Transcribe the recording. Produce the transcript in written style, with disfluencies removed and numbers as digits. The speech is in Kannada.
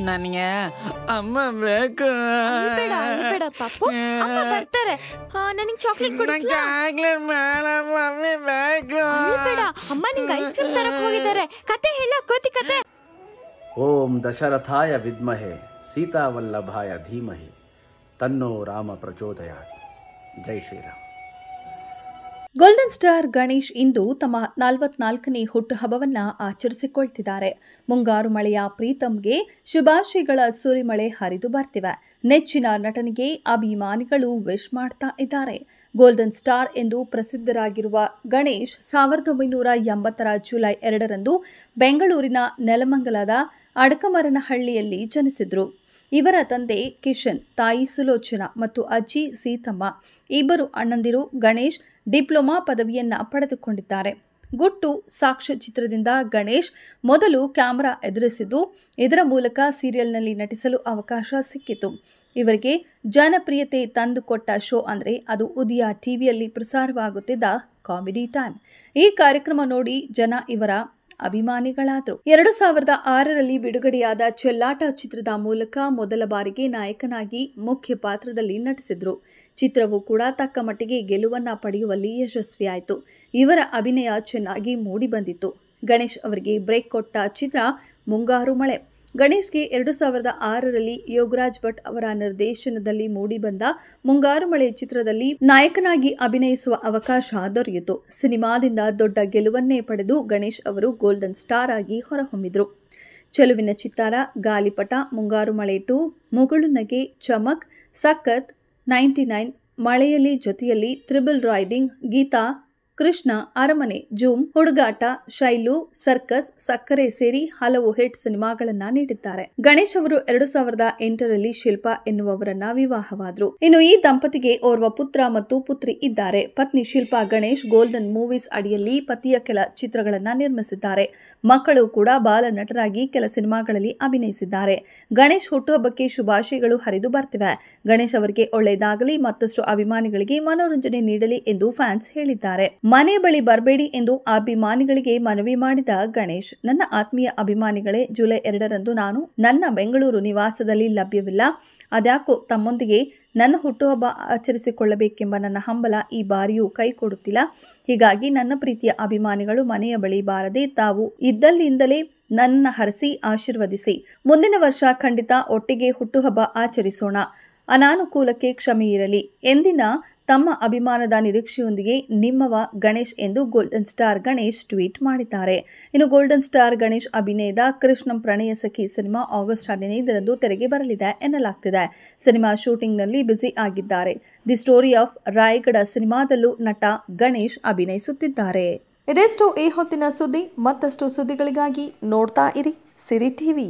ನನಗೆ ಅಮ್ಮ ಬೇಕು. ಬೇಡ ಪಾಪು, ಅಮ್ಮ ಬರ್ತಾರೆ. ನನಗೆ ಚಾಕ್ಲೇಟ್ ಕೊಡಿಸ್ಲಾ? ಚಾಕ್ಲೇಟ್ ಬೇಡ ಮಮ್ಮಿ ಬೇಕು. ಬೇಡ, ಅಮ್ಮ ನಿಂಗೆ ಐಸ್ ಕ್ರೀಮ್ ತರಕ್ ಹೋಗಿದ್ದಾರೆ. ಕತೆ ಹೇಳ, ಕೋತಿ ಕತೆ. ಓಂ ದಶರಥಾಯ ವಿದ್ಮಹೆ ಸೀತಾವಲ್ಲಭಾಯ ಧೀಮಹಿ ತನ್ನೋ ರಾಮ ಪ್ರಚೋದಯಾತ್. ಜೈ ಶ್ರೀರಾಮ್. ಗೋಲ್ಡನ್ ಸ್ಟಾರ್ ಗಣೇಶ್ ಇಂದು ತಮ್ಮ 44ನೇ ಹುಟ್ಟುಹಬ್ಬವನ್ನು ಆಚರಿಸಿಕೊಳ್ತಿದ್ದಾರೆ. ಮುಂಗಾರು ಮಳೆಯ ಪ್ರೀತಮ್ಗೆ ಶುಭಾಶಯಗಳ ಸುರಿಮಳೆ ಹರಿದು ಬರ್ತಿವೆ. ನೆಚ್ಚಿನ ನಟನಿಗೆ ಅಭಿಮಾನಿಗಳು ವಿಶ್ ಮಾಡ್ತಾ ಇದ್ದಾರೆ. ಗೋಲ್ಡನ್ ಸ್ಟಾರ್ ಎಂದು ಪ್ರಸಿದ್ಧರಾಗಿರುವ ಗಣೇಶ್ 1980ರ ಜುಲೈ 2ರಂದು ಬೆಂಗಳೂರಿನ ನೆಲಮಂಗಲದ ಅಡಕಮರನಹಳ್ಳಿಯಲ್ಲಿ ಜನಿಸಿದ್ರು. ಇವರ ತಂದೆ ಕಿಶನ್, ತಾಯಿ ಸುಲೋಚನಾ ಮತ್ತು ಅಜ್ಜಿ ಸೀತಮ್ಮ. ಇಬ್ಬರು ಅಣ್ಣಂದಿರು. ಗಣೇಶ್ ಡಿಪ್ಲೊಮಾ ಪದವಿಯನ್ನ ಪಡೆದುಕೊಂಡಿದ್ದಾರೆ. ಗುಟ್ಟು ಸಾಕ್ಷ್ಯ ಚಿತ್ರದಿಂದ ಗಣೇಶ್ ಮೊದಲು ಕ್ಯಾಮೆರಾ ಎದುರಿಸಿದ್ದು, ಇದರ ಮೂಲಕ ಸೀರಿಯಲ್ನಲ್ಲಿ ನಟಿಸಲು ಅವಕಾಶ ಸಿಕ್ಕಿತು. ಇವರಿಗೆ ಜನಪ್ರಿಯತೆ ತಂದುಕೊಟ್ಟ ಶೋ ಅಂದರೆ ಅದು ಉದಯ ಟಿವಿಯಲ್ಲಿ ಪ್ರಸಾರವಾಗುತ್ತಿದ್ದ ಕಾಮಿಡಿ ಟೈಮ್. ಈ ಕಾರ್ಯಕ್ರಮ ನೋಡಿ ಜನ ಇವರ ಅಭಿಮಾನಿಗಳಾದರು. 2006ರಲ್ಲಿ ಬಿಡುಗಡೆಯಾದ ಚೆಲ್ಲಾಟ ಚಿತ್ರದ ಮೂಲಕ ಮೊದಲ ಬಾರಿಗೆ ನಾಯಕನಾಗಿ ಮುಖ್ಯ ಪಾತ್ರದಲ್ಲಿ ನಟಿಸಿದ್ರು. ಚಿತ್ರವು ಕೂಡ ತಕ್ಕ ಮಟ್ಟಿಗೆ ಗೆಲುವನ್ನ ಪಡೆಯುವಲ್ಲಿ ಯಶಸ್ವಿಯಾಯಿತು. ಇವರ ಅಭಿನಯ ಚೆನ್ನಾಗಿ ಮೂಡಿಬಂದಿತ್ತು. ಗಣೇಶ್ ಅವರಿಗೆ ಬ್ರೇಕ್ ಕೊಟ್ಟ ಚಿತ್ರ ಮುಂಗಾರು ಮಳೆ. ಗಣೇಶ್ಗೆ 2006ರಲ್ಲಿ ಯೋಗರಾಜ್ ಭಟ್ ಅವರ ನಿರ್ದೇಶನದಲ್ಲಿ ಮೂಡಿಬಂದ ಮುಂಗಾರು ಮಳೆ ಚಿತ್ರದಲ್ಲಿ ನಾಯಕನಾಗಿ ಅಭಿನಯಿಸುವ ಅವಕಾಶ ದೊರೆಯಿತು. ಸಿನಿಮಾದಿಂದ ದೊಡ್ಡ ಗೆಲುವನ್ನೇ ಪಡೆದು ಗಣೇಶ್ ಅವರು ಗೋಲ್ಡನ್ ಸ್ಟಾರ್ ಆಗಿ ಹೊರಹೊಮ್ಮಿದ್ರು. ಚೆಲುವಿನ ಚಿತ್ತಾರ, ಗಾಲಿಪಟ, ಮುಂಗಾರು ಮಳೆ 2, ಮುಗುಳು ನಗೆ, ಚಮಕ್, ಸಖತ್, 99, ಮಳೆಯಲ್ಲಿ ಜೊತೆಯಲ್ಲಿ, ತ್ರಿಬಲ್ ರೈಡಿಂಗ್, ಗೀತಾ, ಕೃಷ್ಣ, ಅರಮನೆ, ಜೂಮ್, ಹುಡುಗಾಟ, ಶೈಲು, ಸರ್ಕಸ್, ಸಕ್ಕರೆ ಸೇರಿ ಹಲವು ಹಿಟ್ ಸಿನಿಮಾಗಳನ್ನ ನೀಡಿದ್ದಾರೆ. ಗಣೇಶ್ ಅವರು 2008ರಲ್ಲಿ ಶಿಲ್ಪಾ ಎನ್ನುವವರನ್ನ ವಿವಾಹವಾದ್ರು. ಇನ್ನು ಈ ದಂಪತಿಗೆ ಓರ್ವ ಪುತ್ರ ಮತ್ತು ಪುತ್ರಿ ಇದ್ದಾರೆ. ಪತ್ನಿ ಶಿಲ್ಪಾ ಗಣೇಶ್ ಗೋಲ್ಡನ್ ಮೂವೀಸ್ ಅಡಿಯಲ್ಲಿ ಪತಿಯ ಕೆಲ ಚಿತ್ರಗಳನ್ನ ನಿರ್ಮಿಸಿದ್ದಾರೆ. ಮಕ್ಕಳು ಕೂಡ ಬಾಲ ನಟರಾಗಿ ಕೆಲ ಸಿನಿಮಾಗಳಲ್ಲಿ ಅಭಿನಯಿಸಿದ್ದಾರೆ. ಗಣೇಶ್ ಹುಟ್ಟುಹಬ್ಬಕ್ಕೆ ಶುಭಾಶಯಗಳು ಹರಿದು ಬರ್ತಿವೆ. ಗಣೇಶ್ ಅವರಿಗೆ ಒಳ್ಳೆಯದಾಗಲಿ, ಮತ್ತಷ್ಟು ಅಭಿಮಾನಿಗಳಿಗೆ ಮನೋರಂಜನೆ ನೀಡಲಿ ಎಂದು ಫ್ಯಾನ್ಸ್ ಹೇಳಿದ್ದಾರೆ. ಮನೆ ಬಳಿ ಬರಬೇಡಿ ಎಂದು ಅಭಿಮಾನಿಗಳಿಗೆ ಮನವಿ ಮಾಡಿದ ಗಣೇಶ್, ನನ್ನ ಆತ್ಮೀಯ ಅಭಿಮಾನಿಗಳೇ, ಜುಲೈ 2ರಂದು ನಾನು ನನ್ನ ಬೆಂಗಳೂರು ನಿವಾಸದಲ್ಲಿ ಲಭ್ಯವಿಲ್ಲ. ಅದ್ಯಾಕೋ ತಮ್ಮೊಂದಿಗೆ ನನ್ನ ಹುಟ್ಟುಹಬ್ಬ ಆಚರಿಸಿಕೊಳ್ಳಬೇಕೆಂಬ ನನ್ನ ಹಂಬಲ ಈ ಬಾರಿಯೂ ಕೈ ಕೊಡುತ್ತಿಲ್ಲ. ಹೀಗಾಗಿ ನನ್ನ ಪ್ರೀತಿಯ ಅಭಿಮಾನಿಗಳು ಮನೆಯ ಬಳಿ ಬಾರದೆ ತಾವು ಇದ್ದಲ್ಲಿಂದಲೇ ನನ್ನ ಹರಸಿ ಆಶೀರ್ವದಿಸಿ. ಮುಂದಿನ ವರ್ಷ ಖಂಡಿತ ಒಟ್ಟಿಗೆ ಹುಟ್ಟುಹಬ್ಬ ಆಚರಿಸೋಣ. ಅನಾನುಕೂಲಕ್ಕೆ ಕ್ಷಮೆ ಇರಲಿ. ಎಂದಿನ ತಮ್ಮ ಅಭಿಮಾನದ ನಿರೀಕ್ಷೆಯೊಂದಿಗೆ ನಿಮ್ಮವ ಗಣೇಶ್ ಎಂದು ಗೋಲ್ಡನ್ ಸ್ಟಾರ್ ಗಣೇಶ್ ಟ್ವೀಟ್ ಮಾಡಿದ್ದಾರೆ. ಇನ್ನು ಗೋಲ್ಡನ್ ಸ್ಟಾರ್ ಗಣೇಶ್ ಅಭಿನಯದ ಕೃಷ್ಣಂ ಪ್ರಣಯ ಸಖಿ ಸಿನಿಮಾ ಆಗಸ್ಟ್ 15ರಂದು ತೆರೆಗೆ ಬರಲಿದೆ ಎನ್ನಲಾಗ್ತಿದೆ. ಸಿನಿಮಾ ಶೂಟಿಂಗ್ನಲ್ಲಿ ಬ್ಯುಸಿ ಆಗಿದ್ದಾರೆ. ದಿ ಸ್ಟೋರಿ ಆಫ್ ರಾಯಗಢ ಸಿನಿಮಾದಲ್ಲೂ ನಟ ಗಣೇಶ್ ಅಭಿನಯಿಸುತ್ತಿದ್ದಾರೆ. ಇದೆಷ್ಟು ಈ ಹೊತ್ತಿನ ಸುದ್ದಿ. ಮತ್ತಷ್ಟು ಸುದ್ದಿಗಳಿಗಾಗಿ ನೋಡ್ತಾ ಇರಿ ಸಿರಿ ಟಿವಿ.